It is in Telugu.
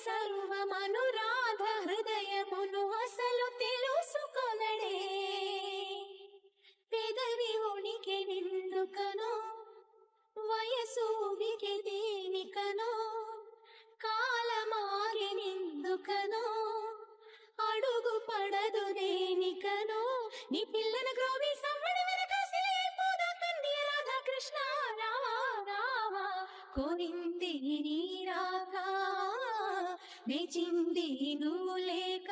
సర్వమనురాధ హృదయమును అసలు తెలుసుకొనడే పెదవి ఉనికి నిందుకనో వయసు ఉనికి దేనికనో కాలమాగి నిందుకనో అడుగు పడదు దేనికనో నీ పిల్లన గ్రోవి సవ్వడి వెనక సిలిపోదా తండ్రి రాధా కృష్ణ రావా రావా కోరింది నీ రాక నేచింది నువ్వు లేక